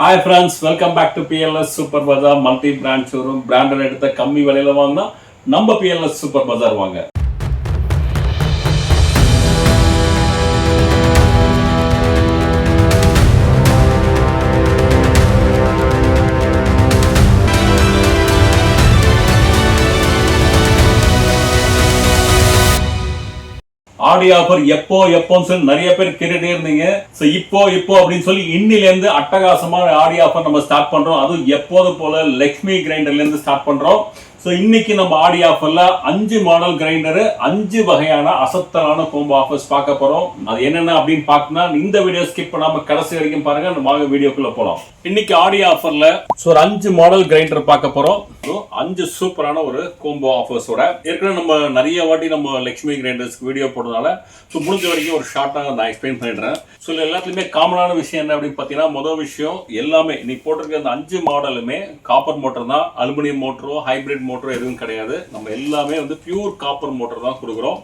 Hi friends, welcome back to PLS Super Bazaar multi brand showroom. Branded எடுத்த கம்மி விலையில வாங்கினா நம்ம PLS Super Bazaar வாங்க. ஆடி ஆஃபர் எப்போன்னு சொல்லி நிறைய பேர் கேட்டுட்டே இருந்தீங்க. ஸோ இப்போ அப்படின்னு சொல்லி இன்னிலேருந்து அட்டகாசமான ஆடி ஆஃபர் நம்ம ஸ்டார்ட் பண்றோம். அதுவும் எப்போது போல லக்ஷ்மி கிரைண்டர்ல இருந்து ஸ்டார்ட் பண்றோம். ஸோ இன்னைக்கு நம்ம ஆடி ஆஃபர்ல 5 மாடல் கிரைண்டரு 5 வகையான அசத்தலான கோம்போ ஆஃபர்ஸ் பார்க்க போறோம். அது என்னென்ன அப்படின்னு பார்க்கணும். இந்த வீடியோ ஸ்கிப் பண்ணாம கடைசி வரைக்கும் பாருங்க. வாங்க வீடியோக்குள்ள போலாம். இன்னைக்கு ஆடி ஆஃபர்ல ஒரு 5 மாடல் கிரைண்டர் பார்க்க போறோம். 5 சூப்பரான ஒரு கோம்போ ஆஃபர்ஸோட. ஏற்கனவே நம்ம நிறைய வாட்டி நம்ம லக்ஷ்மி கிரைண்டர்ஸ்க்கு வீடியோ போடுறதுனால முடிஞ்ச வரைக்கும் ஒரு ஷார்ட்டாக நான் எக்ஸ்பிளைன் பண்ணிடுறேன். ஸோ எல்லாத்துலேயுமே காமனான விஷயம் என்ன அப்படின்னு பார்த்தீங்கன்னா, முதல் விஷயம் எல்லாமே இன்னைக்கு போட்டிருக்க அந்த 5 மாடலுமே காப்பர் மோட்டர் தான். அலுமினியம் மோட்டரோ ஹைபிரிட் மோட்டரோ எதுவும் கிடையாது. நம்ம எல்லாமே பியூர் காப்பர் மோட்டர் தான் கொடுக்குறோம்.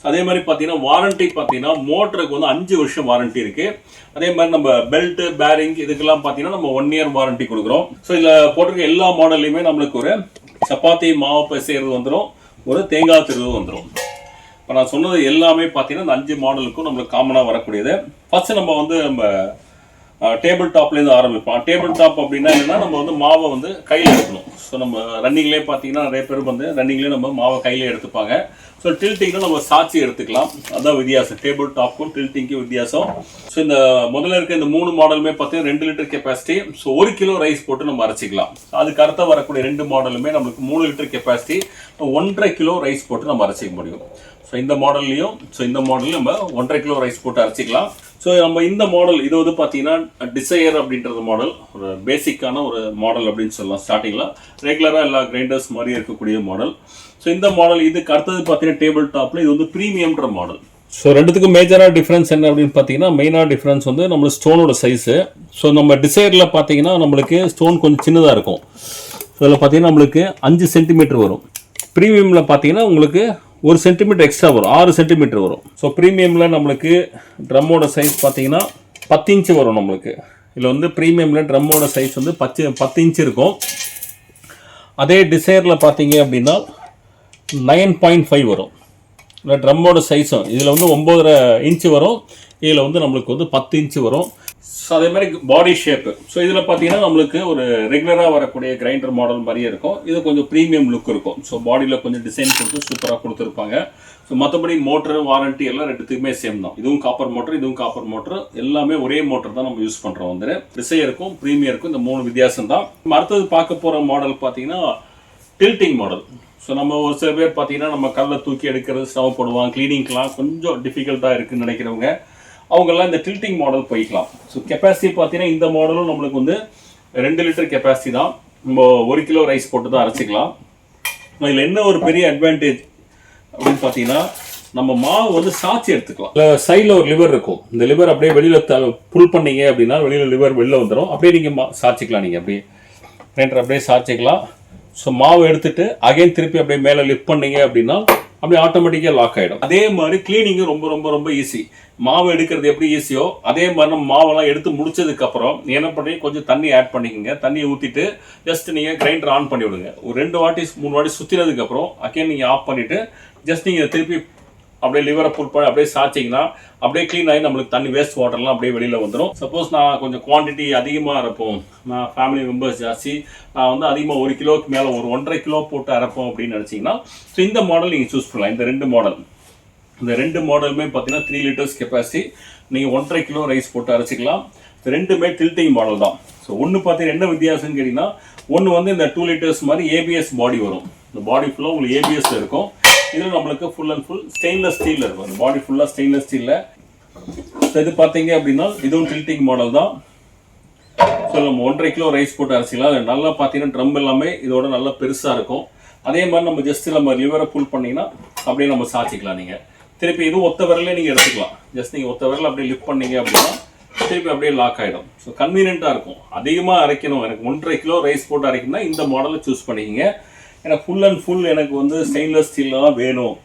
அதே மாதிரி பார்த்தீங்கன்னா வாரண்டி பார்த்தீங்கன்னா மோட்டருக்கு 5 வருஷம் வாரண்டி இருக்கு. அதே மாதிரி நம்ம பெல்ட் பேரிங் இதுக்கெல்லாம் பார்த்தீங்கன்னா நம்ம 1 இயர் வாரண்டி கொடுக்குறோம். ஸோ இதில் போட்டிருக்க எல்லா மாடல்லையுமே நம்மளுக்கு ஒரு சப்பாத்தி மாவு பிசைறது வந்துடும், ஒரு தேங்காய் திருவு வந்துடும். இப்போ நான் சொன்னது எல்லாமே பார்த்தீங்கன்னா இந்த 5 மாடலுக்கும் நம்மளுக்கு காமனாக வரக்கூடியது. ஃபர்ஸ்ட் நம்ம டேபிள் டாப்லேருந்து ஆரம்பிப்போம். டேபிள் டாப் அப்படின்னா என்னன்னா, நம்ம மாவை கையில் எடுக்கணும். ஸோ நம்ம ரன்னிங்லேயே பார்த்தீங்கன்னா நிறைய பேர் ரன்னிங்லேயே நம்ம மாவை கையிலே எடுத்துப்பாங்க. ஸோ டில்ட்டிங்னா நம்ம சாட்சி எடுத்துக்கலாம். அதான் வித்தியாசம், டேபிள் டாப்புக்கும் டில்ட்டிங்கும் வித்தியாசம். ஸோ இந்த முதல்ல இருக்க இந்த 3 மாடலுமே பார்த்தீங்கன்னா 2 litre capacity. So 1 kilo rice போட்டு நம்ம அரைச்சிக்கலாம். அதுக்கு அடுத்த வரக்கூடிய 2 மாடலுமே நம்மளுக்கு 3 லிட்டர் கெப்பாசிட்டி, 1.5 கிலோ ரைஸ் போட்டு நம்ம அரைச்சிக்க முடியும். ஸோ இந்த மாடல்லையும் இந்த மாடல்லையும் நம்ம 1.5 கிலோ ரைஸ் போட்டு அரைச்சிக்கலாம். ஸோ நம்ம இந்த மாடல் இது பார்த்தீங்கன்னா டிசையர் அப்படின்றது மாடல், ஒரு பேசிக்கான ஒரு மாடல் அப்படின்னு சொல்லலாம். ஸ்டார்டிங்கில் ரெகுலராக எல்லா கிரைண்டர்ஸ் மாதிரி இருக்கக்கூடிய மாடல். ஸோ இந்த மாடல் இதுக்கு அடுத்தது பார்த்தீங்கன்னா டேபிள் டாப்பில் இது ப்ரீமியம்ன்ற மாடல். ஸோ ரெண்டுத்துக்கும் மேஜராக டிஃப்ரென்ஸ் என்ன அப்படின்னு பார்த்தீங்கன்னா, மெயினாக டிஃப்ரென்ஸ் நம்மளுக்கு ஸ்டோனோட சைஸு. ஸோ நம்ம டிசையரில் பார்த்தீங்கன்னா நம்மளுக்கு ஸ்டோன் கொஞ்சம் சின்னதாக இருக்கும். ஸோ இதில் பார்த்தீங்கன்னா நம்மளுக்கு 5 சென்டிமீட்டர் வரும். ப்ரீமியமில் பார்த்தீங்கன்னா உங்களுக்கு 1 சென்டிமீட்டர் எக்ஸ்ட்ரா வரும், 6 சென்டிமீட்டர் வரும். ஸோ ப்ரீமியமில் நம்மளுக்கு ட்ரம்மோட சைஸ் பார்த்தீங்கன்னா 10 இன்ச்சு வரும். நம்மளுக்கு இதில் ப்ரீமியமில் ட்ரம்மோட சைஸ் 10 இன்ச்சு இருக்கும். அதே டிசைரில் பார்த்தீங்க அப்படின்னா 9.5 வரும். இல்லை ட்ரம்மோட சைஸும் இதில் 9.5 இன்ச்சு வரும். இதில் நம்மளுக்கு 10 இன்ச்சு வரும். ஸோ அதே மாதிரி பாடி ஷேப்பு. ஸோ இதில் பார்த்தீங்கன்னா நம்மளுக்கு ஒரு ரெகுலராக வரக்கூடிய கிரைண்டர் மாடல் மாதிரியே இருக்கும். இது கொஞ்சம் ப்ரீமியம் லுக் இருக்கும். ஸோ பாடியில் கொஞ்சம் டிசைன் கொடுத்து சூப்பராக கொடுத்துருப்பாங்க. ஸோ மற்றபடி மோட்டர் வாரண்டி எல்லாம் ரெண்டுத்துக்குமே சேம் தான். இதுவும் காப்பர் மோட்டர், இதுவும் காப்பர் மோட்டர், எல்லாமே ஒரே மோட்டர் தான் நம்ம யூஸ் பண்ணுறோம். டிசையருக்கும் ப்ரீமியருக்கும் இந்த 3 வித்தியாசம் தான். அடுத்தது பார்க்க போகிற மாடல் பார்த்தீங்கன்னா டில்ட்டிங் மாடல். ஸோ நம்ம ஒரு சில பேர் பார்த்தீங்கன்னா நம்ம கல்லை தூக்கி எடுக்கிறது சிரமப்படுவாங்க, க்ளீனிங்லாம் கொஞ்சம் டிஃபிகல்ட்டாக இருக்குதுன்னு நினைக்கிறவங்க அவங்கெல்லாம் இந்த டில்ட்டிங் மாடல் போய்க்கலாம். ஸோ கெப்பாசிட்டி பார்த்தீங்கன்னா இந்த மாடலும் நம்மளுக்கு 2 லிட்டர் கெப்பாசிட்டி தான். நம்ம 1 கிலோ ரைஸ் போட்டு தான் அரைச்சிக்கலாம். இதில் என்ன ஒரு பெரிய அட்வான்டேஜ் அப்படின்னு பார்த்தீங்கன்னா, நம்ம மாவு சாய்ச்சி எடுத்துக்கலாம். இல்லை சைடில் ஒரு லிவர் இருக்கும். இந்த லிவர் அப்படியே வெளியில் புல் பண்ணீங்க அப்படின்னா வெளியில் லிவர் வெளில வந்துடும். அப்படியே நீங்கள் சாய்ச்சிக்கலாம். நீங்கள் அப்படியே கிரைண்டர் அப்படியே சாய்ச்சிக்கலாம். ஸோ மாவு எடுத்துட்டு அகைன் திருப்பி அப்படியே மேலே லிஃப்ட் பண்ணீங்க அப்படின்னா அப்படியே ஆட்டோமேட்டிக்காக லாக் ஆகிடும். அதே மாதிரி கிளீனிங்கும் ரொம்ப ரொம்ப ரொம்ப ஈஸி. மாவு எடுக்கிறது எப்படி ஈஸியோ அதே மாதிரி நம்ம மாவெல்லாம் எடுத்து முடிச்சதுக்கப்புறம் என்ன பண்ணி கொஞ்சம் தண்ணி ஆட் பண்ணிக்கோங்க. தண்ணியை ஊற்றிட்டு ஜஸ்ட் நீங்கள் கிரைண்டர் ஆன் பண்ணி விடுங்க. ஒரு 2 வாட்டி 3 வாட்டி சுற்றினதுக்கப்புறம் அகைன் நீங்கள் ஆஃப் பண்ணிவிட்டு ஜஸ்ட் நீங்கள் திருப்பி அப்படியே லிவரை புல் பண்ணி அப்படியே சாய்ச்சிங்கன்னா அப்படியே க்ளீன் ஆகி நம்மளுக்கு தண்ணி வேஸ்ட் வாட்டர்லாம் அப்படியே வெளியில் வந்துடும். சப்போஸ் நான் கொஞ்சம் குவான்டிட்டி அதிகமாக இருப்போம், நான் ஃபேமிலி மெம்பர்ஸ் ஜாஸ்தி, நான் அதிகமாக 1 கிலோவுக்கு மேலே ஒரு 1.5 கிலோ போட்டு அரைப்போம் அப்படின்னு நினச்சிங்கன்னா ஸோ இந்த மாடல் நீங்கள் சூஸ் பண்ணலாம். இந்த 2 மாடல், இந்த 2 மாடலுமே பார்த்தீங்கன்னா 3 லிட்டர்ஸ் கெப்பாசிட்டி. நீங்கள் 1.5 கிலோ ரைஸ் போட்டு அரைச்சிக்கலாம். இந்த 2மே டில்ட்டிங் மாடல் தான். ஸோ ஒன்று பார்த்தீங்கன்னா என்ன வித்தியாசம்னு கேட்டிங்கன்னா, ஒன்று இந்த 2 லிட்டர்ஸ் மாதிரி ஏபிஎஸ் பாடி வரும். இந்த பாடி ஃபுல்லாக உங்களுக்கு ஏபிஎஸ் இருக்கும். இதில் நம்மளுக்கு ஃபுல் அண்ட் ஃபுல் ஸ்டெயின்லெஸ் ஸ்டீலில் இருக்கும். அந்த பாடி ஃபுல்லாக ஸ்டெயின்லெஸ் ஸ்டீலில். ஸோ இது பார்த்தீங்க அப்படின்னா இதுவும் டில்ட்டிங் மாடல் தான். ஸோ நம்ம 1.5 கிலோ ரைஸ் போட்டு அரைச்சிக்கலாம். அது நல்லா பார்த்தீங்கன்னா ட்ரம் எல்லாமே இதோட நல்லா பெருசாக இருக்கும். அதே மாதிரி நம்ம ஜஸ்ட் நம்ம லிவரை புல் பண்ணிங்கன்னா அப்படியே நம்ம சாய்ச்சிக்கலாம். நீங்கள் திருப்பி இதுவும் ஒத்த விரலே நீங்கள் எடுத்துக்கலாம். ஜஸ்ட் நீங்கள் ஒத்த விரல் அப்படியே லிஃப்ட் பண்ணீங்க அப்படின்னா திருப்பி அப்படியே லாக் ஆகிடும். ஸோ கன்வீனியண்ட்டாக இருக்கும். அதிகமாக அரைக்கணும், எனக்கு 1.5 கிலோ ரைஸ் போட்டு அரைக்கணும்னா இந்த மாடலை சூஸ் பண்ணிக்கிங்க. எனக்கு ஃபுல் அண்ட் ஃபுல் எனக்கு ஸ்டெயின்லெஸ் ஸ்டீலில் தான் வேணும்,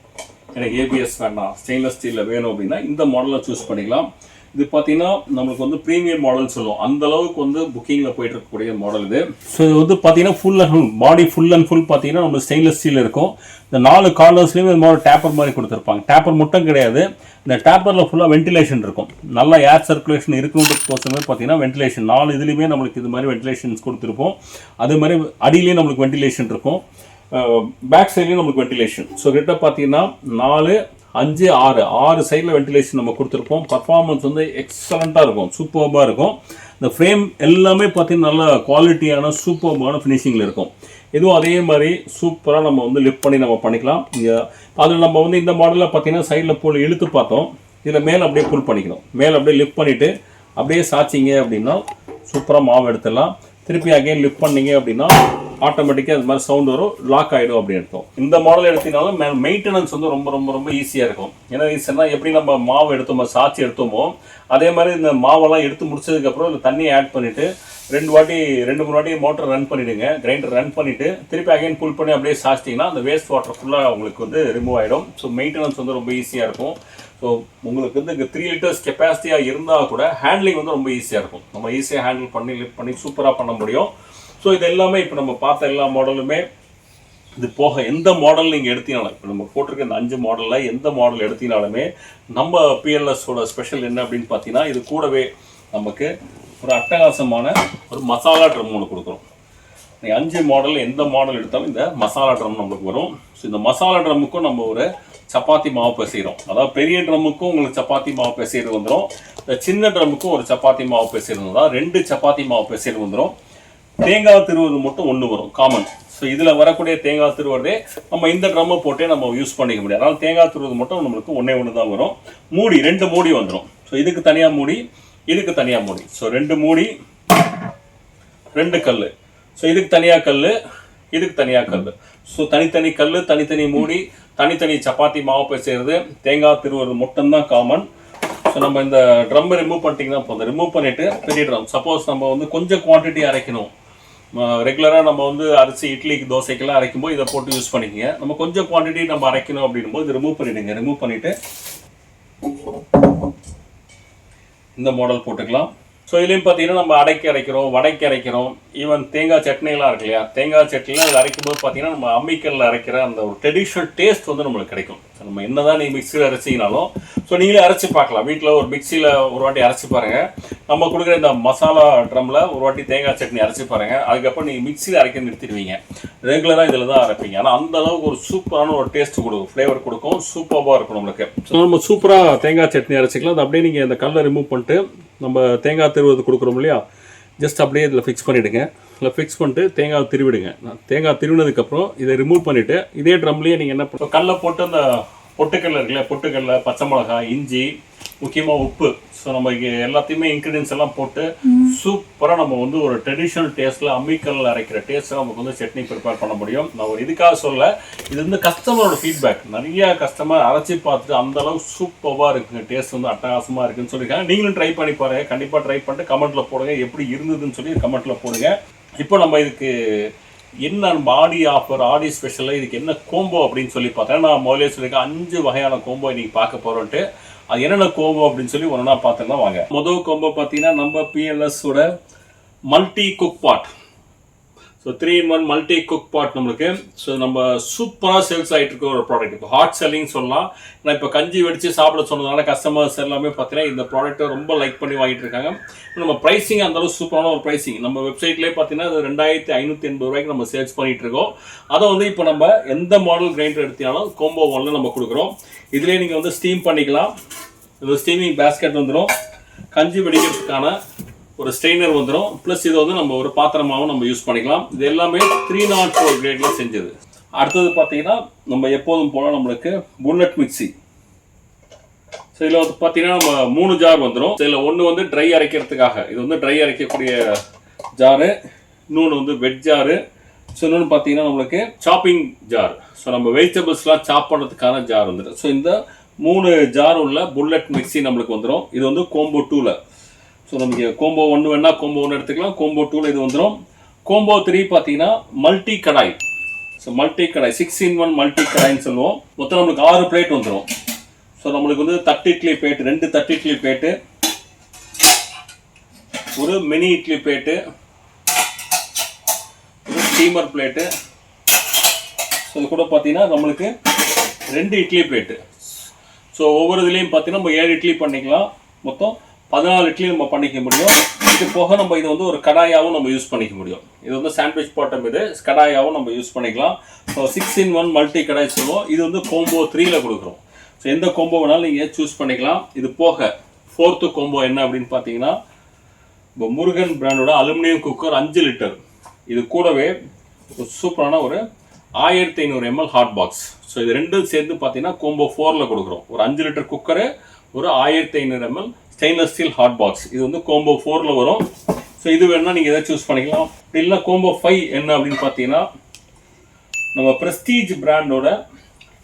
எனக்கு ஏபிஎஸ் வேண்டாம், ஸ்டெயின்லெஸ் ஸ்டீலில் வேணும் அப்படின்னா இந்த மாடலை சூஸ் பண்ணிக்கலாம். இது பார்த்தீங்கன்னா நம்மளுக்கு வந்து ப்ரீமியம் மாடல் சொல்லுவோம், அந்த அளவுக்கு வந்து புக்கிங்கில் போயிட்டு இருக்கக்கூடிய மாடல் இது. ஸோ இது வந்து பார்த்தீங்கன்னா full and full body full and full பார்த்தீங்கன்னா நம்ம ஸ்டெயின்லெஸ் ஸ்டீல் இருக்கும். இந்த 4 கார்னர்ஸ்லையும் இது மாதிரி டேப்பர் மாதிரி கொடுத்துருப்பாங்க. டேப்பர் மட்டும் கிடையாது, இந்த டேப்பரில் ஃபுல்லாக வென்டிலேஷன் இருக்கும். நல்லா ஏர் சர்க்குலேஷன் இருக்கணுன்றதுக்கோசமே பார்த்தீங்கன்னா வென்டிலேஷன் 4 இதுலேயுமே நம்மளுக்கு இது மாதிரி வென்டிலேஷன்ஸ் கொடுத்துருப்போம். அது மாதிரி அடியிலேயே நம்மளுக்கு வென்டிலேஷன் இருக்கும், பேக் சைட்லேயும் நம்மளுக்கு வென்டிலேஷன். ஸோ கிட்ட பார்த்தீங்கன்னா 4, 5, 6 சைடில் வென்டிலேஷன் நம்ம கொடுத்துருப்போம். பர்ஃபார்மன்ஸ் வந்து எக்ஸலண்ட்டாக இருக்கும், சூப்பர்பாக இருக்கும். இந்த ஃப்ரேம் எல்லாமே பார்த்தீங்கன்னா நல்ல குவாலிட்டியான சூப்பர்பான ஃபினிஷிங்கில் இருக்கும். இதுவும் அதே மாதிரி சூப்பராக நம்ம வந்து லிஃப்ட் பண்ணி நம்ம பண்ணிக்கலாம். இங்கே அதில் நம்ம வந்து இந்த மாடலில் பார்த்தீங்கன்னா சைடில் போல் இழுத்து பார்த்தோம், இதில் மேலே அப்படியே புல் பண்ணிக்கணும். மேலே அப்படியே லிஃப்ட் பண்ணிவிட்டு அப்படியே சாய்ச்சிங்க அப்படின்னா சூப்பராக மாவு எடுத்துடலாம். திருப்பி அகைன் லிஃப்ட் பண்ணிங்க அப்படின்னா ஆட்டோமேட்டிக்காக அது மாதிரி சவுண்ட் வரும், லாக் ஆகிடும் அப்படின்னு எடுத்தோம். இந்த மாடல் எடுத்தீங்கனாலும் மெயின்டெனன்ஸ் வந்து ரொம்ப ரொம்ப ரொம்ப ஈஸியாக இருக்கும். ஏன்னா ஈஸியாக எப்படி நம்ம மாவு எடுத்தோமோ சாய்ச்சி எடுத்தோமோ அதே மாதிரி இந்த மாவெல்லாம் எடுத்து முடிச்சதுக்கப்புறம் இந்த தண்ணியை ஆட் பண்ணிவிட்டு 2 3 வாட்டி மோட்டர் ரன் பண்ணிவிடுங்க, கிரைண்டர் ரன் பண்ணிவிட்டு திருப்பி அகைன் புல் பண்ணி அப்படியே சாய்ச்சிட்டிங்கன்னா அந்த வேஸ்ட் வாட்டர் ஃபுல்லாக உங்களுக்கு வந்து ரிமூவ் ஆகிடும். ஸோ மெயின்டெனன்ஸ் வந்து ரொம்ப ஈஸியாக இருக்கும். ஸோ உங்களுக்கு வந்து இங்கே 3 லிட்டர்ஸ் கெப்பாசிட்டியாக இருந்தால் கூட ஹேண்ட்லிங் வந்து ரொம்ப ஈஸியாக இருக்கும். நம்ம ஈஸியாக ஹேண்டில் பண்ணி லிஃப்ட் பண்ணி சூப்பராக பண்ண முடியும். ஸோ இது எல்லாமே இப்போ நம்ம பார்த்த எல்லா மாடலுமே இது போக எந்த மாடல் நீங்கள் எடுத்தீங்கனாலும் இப்போ நம்ம போட்டிருக்க இந்த 5 மாடலில் எந்த மாடல் எடுத்தீங்கனாலுமே நம்ம பிஎல்எஸோட ஸ்பெஷல் என்ன அப்படின்னு பார்த்தீங்கன்னா இது கூடவே நமக்கு ஒரு அட்டகாசமான ஒரு மசாலா ட்ரம் ஒன்று கொடுக்குறோம். நீங்கள் 5 மாடல் எந்த மாடல் எடுத்தாலும் இந்த மசாலா ட்ரம் நம்மளுக்கு வரும். ஸோ இந்த மசாலா ட்ரம்முக்கும் நம்ம ஒரு சப்பாத்தி மாவு பிசைகிறோம். அதாவது பெரிய ட்ரம்முக்கும் உங்களுக்கு சப்பாத்தி மாவு பிசைறது வந்துடும், இந்த சின்ன ட்ரம்முக்கும் ஒரு சப்பாத்தி மாவு பிசைறது வந்துடும், 2 சப்பாத்தி மாவு பிசைறது வந்துடும். தேங்காய் திருவது மட்டும் 1 வரும் காமன். ஸோ இதில் வரக்கூடிய தேங்காய் திருவதே நம்ம இந்த ட்ரம்மை போட்டே நம்ம யூஸ் பண்ணிக்க முடியாது. அதனால் தேங்காய் திருவது மட்டும் நம்மளுக்கு 1 தான் வரும். மூடி 2 மூடி வந்துடும். ஸோ இதுக்கு தனியாக மூடி, இதுக்கு தனியாக மூடி. ஸோ 2 மூடி 2 கல். ஸோ இதுக்கு தனியாக கல், இதுக்கு தனியாக கல். ஸோ தனித்தனி கல், தனித்தனி மூடி, தனித்தனி சப்பாத்தி மாவு பிசைறது, தேங்காய் திருவது மட்டும்தான் காமன். ஸோ நம்ம இந்த ட்ரம்மை ரிமூவ் பண்ணிட்டீங்கன்னா போதும். ரிமூவ் பண்ணிவிட்டு பெரிய ட்ரம் சப்போஸ் நம்ம வந்து கொஞ்சம் குவான்டிட்டி அரைக்கணும், ரெகுலராக நம்ம வந்து அரிசி இட்லிக்கு தோசைக்கெல்லாம் அரைக்கும்போது இதை போட்டு யூஸ் பண்ணிக்கங்க. நம்ம கொஞ்சம் குவான்டிட்டி நம்ம அரைக்கணும் அப்படின்னும்போது இது ரிமூவ் பண்ணிவிடுங்க. ரிமூவ் பண்ணிவிட்டு இந்த மாடல் போட்டுக்கலாம். ஸோ இதுலேயும் பார்த்தீங்கன்னா நம்ம அடைக்கு அரைக்கிறோம், வடைக்கு அரைக்கிறோம், ஈவன் தேங்காய் சட்னிலாம் இருக்கு இல்லையா, தேங்காய் சட்னிலாம் இது அரைக்கும்போது பார்த்தீங்கன்னா நம்ம அம்மிக்கல்லில் அரைக்கிற அந்த ஒரு ட்ரெடிஷ்னல் டேஸ்ட் வந்து நம்மளுக்கு கிடைக்கும். நம்ம என்ன தான் நீங்கள் மிக்சியில் அரைச்சிங்கனாலும் ஸோ நீங்களே அரைச்சி பார்க்கலாம். வீட்டில் ஒரு மிக்சியில் ஒரு வாட்டி அரைச்சி பாருங்கள். நம்ம கொடுக்குற இந்த மசாலா ட்ரம்மில் ஒரு வாட்டி தேங்காய் சட்னி அரைச்சி பாருங்கள். அதுக்கப்புறம் நீங்கள் மிக்சியில் அரைக்க நிறுத்திடுவீங்க, ரெகுலராக இதில் தான் அரைப்பீங்க. ஆனால் அந்த அளவுக்கு ஒரு சூப்பரான ஒரு டேஸ்ட் கொடுக்கும், ஃப்ளேவர் கொடுக்கும், சூப்பராக இருக்கும் நம்மளுக்கு. ஸோ நம்ம சூப்பராக தேங்காய் சட்னி அரைச்சிக்கலாம். அது அப்படியே நீங்கள் இந்த கல்லை ரிமூவ் பண்ணிட்டு நம்ம தேங்காய் திருவது கொடுக்குறோம் இல்லையா, ஜஸ்ட் அப்படியே இதில் ஃபிக்ஸ் பண்ணிவிடுங்க. இதில் ஃபிக்ஸ் பண்ணிட்டு தேங்காய் திருவிடுங்க. தேங்காய் திருவினதுக்கப்புறம் இதை ரிமூவ் பண்ணிவிட்டு இதே ட்ரம்லேயே நீங்கள் என்ன பண்ண கல்லை போட்டு அந்த பொட்டுக்கல்ல இருக்குல்ல, பொட்டுக்கல்ல, பச்சை மிளகாய், இஞ்சி, முக்கியமாக உப்பு, ஸோ நம்ம இங்கே எல்லாத்தையுமே இன்க்ரீடியன்ஸ் எல்லாம் போட்டு சூப்பராக நம்ம வந்து ஒரு ட்ரெடிஷ்னல் டேஸ்ட்டில் அம்மிக்கல்லில் அரைக்கிற டேஸ்ட்டில் நமக்கு வந்து சட்னி ப்ரிப்பேர் பண்ண முடியும். நான் ஒரு இதுக்காக சொல்ல, இது வந்து கஸ்டமரோட ஃபீட்பேக். நிறைய கஸ்டமர் அரைச்சி பார்த்துட்டு அந்த அளவுக்கு சூப்பராக இருக்குங்க, டேஸ்ட் வந்து அட்டகாசமாக இருக்குன்னு சொல்லியிருக்காங்க. நீங்களும் ட்ரை பண்ணி பாருங்கள், கண்டிப்பாக ட்ரை பண்ணிட்டு கமெண்ட்டில் போடுங்க, எப்படி இருந்ததுன்னு சொல்லி கமெண்ட்டில் போடுங்க. இப்போ நம்ம இதுக்கு என்ன ஆடி ஆஃபர், ஆடி ஸ்பெஷலில் இதுக்கு என்ன கோம்போ அப்படின்னு சொல்லி பார்த்தேன். நான் முதலே சொல்லியிருக்கேன் 5 வகையான கோம்போ இன்றைக்கி பார்க்க போகிறோன்ட்டு. அது என்னென்ன கோம்போ அப்படின்னு சொல்லி ஒன்றா பார்த்துலாம் வாங்க. முதல் கோம்போ பார்த்தீங்கன்னா நம்ம பிஎல்எஸோட மல்டி குக் பாட். ஸோ 3-in-1 மல்டி குக் பாட் நம்மளுக்கு. ஸோ நம்ம சூப்பராக சேல்ஸ் ஆகிட்டு இருக்க ஒரு ப்ராடக்ட், இப்போ ஹாட் செல்லிங் சொல்லலாம். நான் இப்போ கஞ்சி வெடித்து சாப்பிட சொன்னதுனால கஸ்டமர்ஸ் எல்லாமே பார்த்தீங்கன்னா இந்த ப்ராடக்ட்டை ரொம்ப லைக் பண்ணி வாங்கிட்டு இருக்காங்க. நம்ம ப்ரைஸிங் அந்தளவு சூப்பரான ஒரு ப்ரைஸிங். நம்ம வெப்சைட்லேயே பார்த்தீங்கன்னா அது 2580 ரூபாய்க்கு நம்ம சேல்ஸ் பண்ணிகிட்டு இருக்கோம். அதை வந்து இப்போ நம்ம எந்த மாடல் கிரைண்டர் எடுத்தாலும் கோம்போ 1 நம்ம கொடுக்குறோம். இதுலேயே நீங்கள் வந்து ஸ்டீம் பண்ணிக்கலாம். இது ஸ்டீமிங் பேஸ்கெட் வந்துடும், கஞ்சி வெடிக்கிறதுக்கான ஒரு ஸ்ட்ரெயினர் வந்துடும், ப்ளஸ் இது வந்து நம்ம ஒரு பாத்திரமாகவும் நம்ம யூஸ் பண்ணிக்கலாம். இது எல்லாமே 304 கிரேடில் செஞ்சது. அடுத்தது பார்த்தீங்கன்னா நம்ம எப்போதும் போல் நம்மளுக்கு புல்லட் மிக்சி. ஸோ இதில் வந்து பார்த்தீங்கன்னா நம்ம 3 ஜார் வந்துடும். இதில் ஒன்று வந்து ட்ரை அரைக்கிறதுக்காக, இது வந்து ட்ரை அரைக்கக்கூடிய ஜாரு, இன்னொன்று வந்து வெட் ஜாரு, ஸோ இன்னொன்று பார்த்தீங்கன்னா நம்மளுக்கு சாப்பிங் ஜார். ஸோ நம்ம வெஜிடபிள்ஸ்லாம் சாப் பண்ணுறதுக்கான ஜார் வந்துடும். ஸோ இந்த 3 ஜார் உள்ள புல்லட் மிக்சி நம்மளுக்கு வந்துடும். இது வந்து கோம்போ 2ல். ஸோ நமக்கு கோம்போ 1 வேணால் கோம்போ 1 எடுத்துக்கலாம், கோம்போ 2ல் இது வந்துடும். கோம்போ 3 பார்த்தீங்கன்னா மல்டி கடாய். ஸோ மல்டி கடாய் 6-in-1 மல்டி கடாய்ன்னு சொல்லுவோம். மொத்தம் நம்மளுக்கு 6 பிளேட் வந்துடும். ஸோ நம்மளுக்கு வந்து தட்டு இட்லி பிளேட், 2 தட்டு இட்லி பிளேட்டு, ஒரு மினி இட்லி பிளேட்டு, ஒரு ஸ்டீமர் பிளேட்டு. இது கூட பார்த்தீங்கன்னா நம்மளுக்கு 2 இட்லி பிளேட்டு. ஸோ ஒவ்வொரு இதுலேயும் பார்த்தீங்கன்னா நம்ம 7 இட்லி பண்ணிக்கலாம். மொத்தம் 14 இட்லி நம்ம பண்ணிக்க முடியும். இது போக நம்ம இது வந்து ஒரு கடாயாகவும் நம்ம யூஸ் பண்ணிக்க முடியும். இது வந்து சாண்ட்விச் பாட்டம், இது கடாயாகவும் நம்ம யூஸ் பண்ணிக்கலாம். ஸோ 6-in-1 மல்டி கடாய் சொல்லுவோம். இது வந்து கோம்போ 3ல கொடுக்குறோம். ஸோ எந்த கோம்போ வேணாலும் நீங்கள் சூஸ் பண்ணிக்கலாம். இது போக 4th கோம்போ என்ன அப்படின்னு பார்த்தீங்கன்னா, இப்போ முருகன் பிராண்டோட அலுமினியம் குக்கர் 5 லிட்டர். இது கூடவே ஒரு சூப்பரான ஒரு 1500 ml ஹாட் பாக்ஸ். ஸோ இது ரெண்டும் சேர்ந்து பார்த்தீங்கன்னா கோம்போ 4ல கொடுக்குறோம். ஒரு 5 லிட்டர் குக்கரு, ஒரு 1500 ml stainless steel hot box. இது வந்து கோம்போ 4ல வரும். ஸோ இது வேணா நீங்கள் எதை சூஸ் பண்ணிக்கலாம். இல்லை கோம்போ 5 என்ன அப்படின்னு பார்த்தீங்கன்னா, நம்ம பிரஸ்டீஜ் பிராண்டோட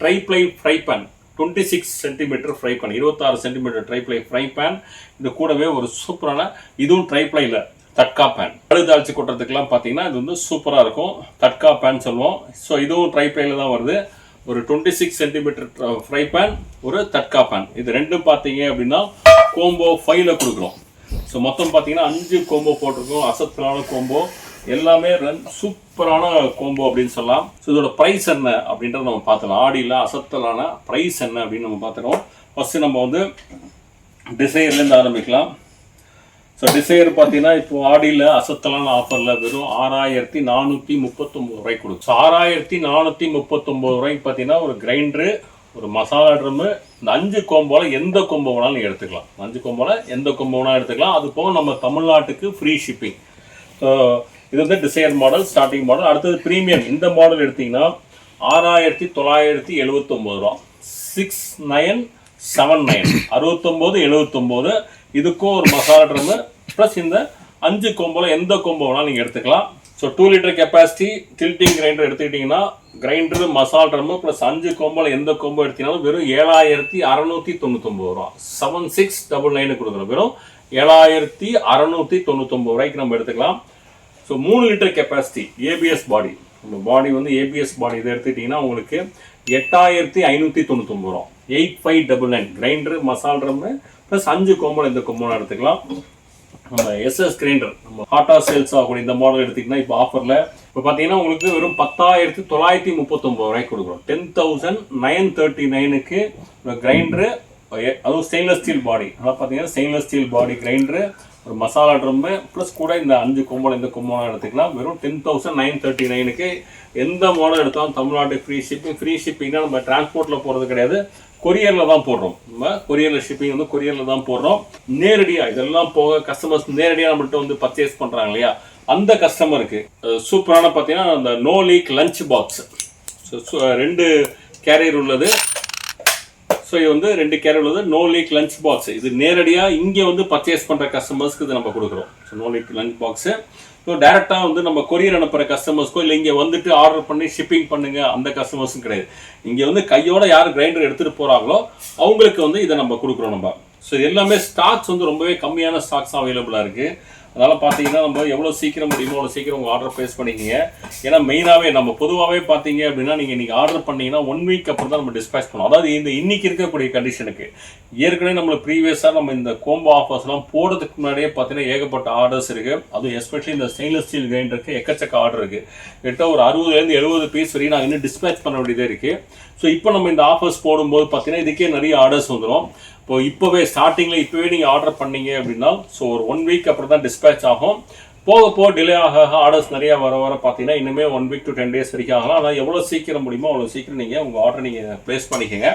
triply fry pan 26 centimetre fry pan, 26 centimetre triply fry pan. இது கூடவே ஒரு சூப்பரான இதுவும் ட்ரைப்ளைல தட்கா பேன். கடுகு தாளிச்சு கொட்டுறதுக்கெல்லாம் பார்த்தீங்கன்னா இது வந்து சூப்பராக இருக்கும். தட்கா பேன் சொல்லுவோம். ஸோ இதுவும் ட்ரைப்ளைல தான் வருது. ஒரு 26 சென்டிமீட்டர் ஃப்ரை பேன், ஒரு தட்கா பேன். இது ரெண்டும் பார்த்தீங்க அப்படின்னா கோம்போ 5ல கொடுக்குறோம். ஸோ மொத்தம் பார்த்தீங்கன்னா 5 கோம்போ போட்டிருக்கோம். அசத்தலான கோம்போ, எல்லாமே சூப்பரான கோம்போ அப்படின்னு சொல்லலாம். ஸோ இதோட ப்ரைஸ் என்ன அப்படின்றத நம்ம பார்த்துக்கலாம். ஆடியில் அசத்தலான ப்ரைஸ் என்ன அப்படின்னு நம்ம பார்த்துருவோம். ஃபஸ்ட்டு நம்ம வந்து டிசைர்லேருந்து ஆரம்பிக்கலாம். ஸோ டிசைர் பார்த்தீங்கன்னா இப்போ ஆடியில் அசத்தலான ஆஃபரில் வெறும் 6439 ரூபாய்க்கு கொடுக்கும். ஸோ 6439 ரூபாய்க்கு பார்த்தீங்கன்னா ஒரு கிரைண்டரு, ஒரு மசாலா ட்ரம்மு, இந்த 5 கோம்போவில் எந்த கோம்போ வேணாலும் நீங்கள் எடுத்துக்கலாம். 5 கோம்போவில் எந்த கோம்போ வேணாலும் எடுத்துக்கலாம். அது போக நம்ம தமிழ்நாட்டுக்கு ஃப்ரீ ஷிப்பிங். ஸோ இது வந்து டிசைர் மாடல், ஸ்டார்டிங் மாடல். அடுத்தது ப்ரீமியம். இந்த மாடல் எடுத்திங்கன்னா 6979 ரூபா. 6979 6979. இதுக்கும் ஒரு மசாலா ட்ரம்மு ப்ளஸ் இந்த 5 கோம்போவில் எந்த கோம்போ வேணாலும் நீங்கள் எடுத்துக்கலாம். So 2 litre capacity tilting grinder எடுத்துக்கிட்டிங்கன்னா, கிரைண்டரு, மசாலா ட்ரம்மு ப்ளஸ் 5 கோம்போவில் எந்த கோம்போ எடுத்தீங்கன்னாலும் வெறும் 7699 ரூபா. 7699 கொடுக்குறோம். வெறும் 7699 ரூபாய்க்கு நம்ம எடுத்துக்கலாம். ஸோ 3 லிட்டர் கெப்பாசிட்டி ஏபிஎஸ் பாடி, நம்ம பாடி வந்து ஏபிஎஸ் பாடி இதை எடுத்துக்கிட்டிங்கன்னா உங்களுக்கு 8599 ரூபா. 8599 கிரைண்டரு, மசாலா ட்ரம்மு ப்ளஸ் 5 கோம்போவில் எந்த கோம்போவில் எடுத்துக்கலாம். நம்ம எஸ்எஸ் கிரைண்டர், நம்ம ஹாட்டா சேல்ஸ் ஆகக்கூடிய இந்த மாடல் எடுத்திங்கன்னா இப்போ ஆஃபரில் இப்போ பார்த்தீங்கன்னா உங்களுக்கு வெறும் 10,939 ரூபாய்க்கு கொடுக்குறோம். 10,939க்கு ஒரு கிரைண்டரு, அதுவும் ஸ்டெயின்லெஸ் ஸ்டீல் பாடி. அதாவது பார்த்தீங்கன்னா ஸ்டெயின்லெஸ் ஸ்டீல் பாடி கிரைண்டரு, ஒரு மசாலா ட்ரம்மு ப்ளஸ் கூட இந்த 5 கோம்போவில் எந்த கோம்போவில் எடுத்துக்கலாம். வெறும் 10,939க்கு எந்த மாடல் எடுத்தாலும் தமிழ்நாட்டுக்கு ஃப்ரீ ஷிப்பிங். ஃப்ரீ ஷிப்பிங்னா நம்ம டிரான்ஸ்போர்ட்டில் போகிறது கிடையாது, கொரியரில் தான் போடுறோம். நம்ம கொரியரில் ஷிப்பிங் வந்து கொரியரில் தான் போடுறோம். நேரடியாக இதெல்லாம் போக கஸ்டமர்ஸ் நேரடியாக நம்மள்ட்ட வந்து பர்ச்சேஸ் பண்ணுறாங்க இல்லையா, அந்த கஸ்டமருக்கு சூப்பரான பார்த்தீங்கன்னா அந்த no leak lunch box. So 2 carrier உள்ளது. ஸோ இது வந்து 2 கேரியர் உள்ளது நோ லீக் லஞ்ச் பாக்ஸ். இது நேரடியாக இங்கே வந்து பர்ச்சேஸ் பண்ணுற கஸ்டமர்ஸ்க்கு இது நம்ம கொடுக்குறோம். So no leak lunch box. So டேரெக்டாக வந்து நம்ம கொரியர் அனுப்புகிற கஸ்டமர்ஸ்க்கோ இல்லை இங்கே வந்துட்டு ஆர்டர் பண்ணி ஷிப்பிங் பண்ணுங்க அந்த கஸ்டமர்ஸும் கிடையாது. இங்கே வந்து கையோட யார் கிரைண்டர் எடுத்துகிட்டு போகிறாங்களோ அவங்களுக்கு வந்து இதை நம்ம கொடுக்குறோம் நம்ம. ஸோ எல்லாமே ஸ்டாக்ஸ் வந்து ரொம்பவே கம்மியான ஸ்டாக்ஸ் அவைலபிளாக இருக்குது. அதனால் பார்த்தீங்கன்னா நம்ம எவ்வளோ சீக்கிரம் முடியுமோ அவ்வளோ சீக்கிரம் உங்கள் ஆர்டர் ப்ளேஸ் பண்ணிக்கிங்க. ஏன்னா மெயினாகவே நம்ம பொதுவாகவே பார்த்தீங்க அப்படின்னா நீங்கள் ஆர்டர் பண்ணிங்கன்னா 1 வீக் அப்புறம் தான் நம்ம டிஸ்பேச் பண்ணுவோம். அதாவது இந்த இன்னைக்கு இருக்கக்கூடிய கண்டிஷனுக்கு ஏற்கனவே நம்மளுக்கு ப்ரீவியஸாக நம்ம இந்த கோம்போ ஆஃபர்ஸ்லாம் போடுறதுக்கு முன்னாடியே பார்த்தீங்கன்னா ஏகப்பட்ட ஆர்டர்ஸ் இருக்குது. அதுவும் எஸ்பெஷலி இந்த ஸ்டெயின்லெஸ் ஸ்டீல் கிரைண்டருக்கு எக்கச்சக்க ஆர்டர் இருக்குது. கிட்ட ஒரு 60லேருந்து 70 பீஸ் வரையும் நாங்கள் இன்னும் டிஸ்பேச் பண்ண வேண்டியதே இருக்குது. ஸோ இப்போ நம்ம இந்த ஆஃபர்ஸ் போடும்போது பார்த்தீங்கன்னா இதுக்கே நிறைய ஆர்டர்ஸ் வந்துடும். இப்போவே ஸ்டார்டிங்கில் இப்போவே நீங்கள் ஆர்டர் பண்ணீங்க அப்படின்னா ஸோ ஒரு 1 வீக் அப்புறம் தான் டிஸ்பேச் ஆகும். போக போக டிலே ஆக ஆர்டர்ஸ் நிறையா வர பார்த்தீங்கன்னா இன்னுமே 1 வீக் to 10 days வரைக்கும் ஆகலாம். ஆனால் எவ்வளோ சீக்கிரம் முடியுமோ அவ்வளோ சீக்கிரம் நீங்கள் உங்கள் ஆர்டர் நீங்கள் ப்ளேஸ் பண்ணிக்கோங்க.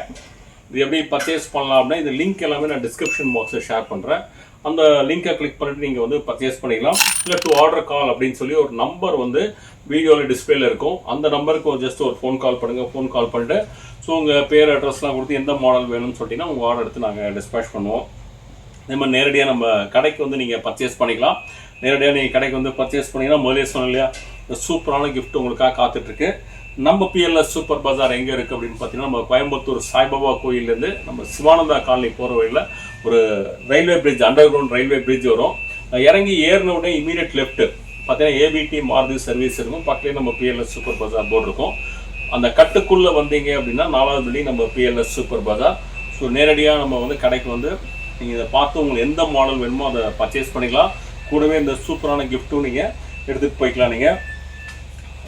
இது எப்படி பர்ச்சேஸ் பண்ணலாம் அப்படின்னா இந்த லிங்க் எல்லாமே நான் டிஸ்கிரிப்ஷன் பாக்ஸில் ஷேர் பண்ணுறேன். அந்த லிங்கை கிளிக் பண்ணிட்டு நீங்கள் வந்து பர்ச்சேஸ் பண்ணிக்கலாம். இல்லை டு ஆர்டர் கால் அப்படின்னு சொல்லி ஒரு நம்பர் வந்து வீடியோவில் டிஸ்பிளேல இருக்கும். அந்த நம்பருக்கு ஜஸ்ட் ஒரு ஃபோன் கால் பண்ணுங்கள். ஃபோன் கால் பண்ணிட்டு ஸோ உங்கள் பேர் அட்ரஸ்லாம் கொடுத்து எந்த மாடல் வேணும்னு சொல்லிட்டீங்கன்னா உங்கள் ஆர்டர் எடுத்து நாங்கள் டிஸ்பேச் பண்ணுவோம். அதே மாதிரி நேரடியாக நம்ம கடைக்கு வந்து நீங்கள் பர்ச்சேஸ் பண்ணிக்கலாம். நேரடியாக நீங்கள் கடைக்கு வந்து பர்ச்சேஸ் பண்ணிங்கன்னா முதலே சொன்னோம் இல்லையா, இந்த சூப்பரான கிஃப்ட் உங்களுக்காக காத்துட்ருக்கு. நம்ம பிஎல்எஸ் சூப்பர் பஜார் எங்கே இருக்குது அப்படின்னு பார்த்தீங்கன்னா நம்ம கோயம்புத்தூர் சாய்பாபா கோயிலேருந்து நம்ம சிவானந்தா காலனி போகிற வழியில் ஒரு railway bridge, underground railway bridge வரும். இறங்கி ஏறின உடனே இமீடியட் லெஃப்ட் பார்த்தீங்கன்னா ஏபிடி மாருதி சர்வீஸ் இருக்கும். பக்கத்துலேயே நம்ம பிஎல்எஸ் சூப்பர் பஜார் போர்டு இருக்கும். அந்த கட்டுக்குள்ளே வந்தீங்க அப்படின்னா 4வது பில்டிங் நம்ம பிஎல்எஸ் சூப்பர் பஜார். ஸோ நேரடியாக நம்ம வந்து கடைக்கு வந்து நீங்கள் இதை பார்த்து உங்களுக்கு எந்த மாடல் வேணுமோ அதை பர்ச்சேஸ் பண்ணிக்கலாம். கூடவே இந்த சூப்பரான கிஃப்ட்டும் நீங்கள் எடுத்துகிட்டு போய்க்கலாம். நீங்கள்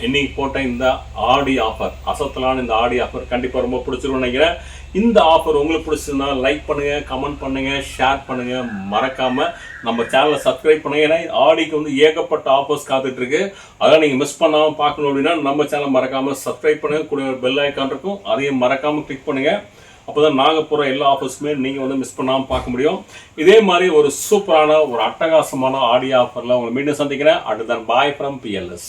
இன்னைக்கு போட்ட இந்த ஆடி ஆஃபர், அசத்தலான இந்த ஆடி ஆஃபர் கண்டிப்பாக ரொம்ப பிடிச்சிருக்கும்னு நினைக்கிறேன். இந்த ஆஃபர் உங்களுக்கு பிடிச்சிருந்தா லைக் பண்ணுங்கள், கமெண்ட் பண்ணுங்கள், ஷேர் பண்ணுங்கள், மறக்காமல் நம்ம சேனலை சப்ஸ்கிரைப் பண்ணுங்கள். ஏன்னா ஆடிக்கு வந்து ஏகப்பட்ட ஆஃபர்ஸ் காத்துட்ருக்கு. அதெல்லாம் நீங்கள் மிஸ் பண்ணாமல் பார்க்கணும் அப்படின்னா நம்ம சேனல் மறக்காமல் சப்ஸ்கிரைப் பண்ணுங்கள். கூட ஒரு பெல் ஐக்கான் இருக்கும், அதையும் மறக்காமல் கிளிக் பண்ணுங்கள். அப்போ தான் நாங்கள் போகிற எல்லா ஆஃபர்ஸுமே நீங்கள் வந்து மிஸ் பண்ணாமல் பார்க்க முடியும். இதே மாதிரி ஒரு சூப்பரான ஒரு அட்டகாசமான ஆடி ஆஃபரில் உங்களை மீண்டும் சந்திக்கிறேன். அடுத்த பாய் ஃப்ரம் PLS.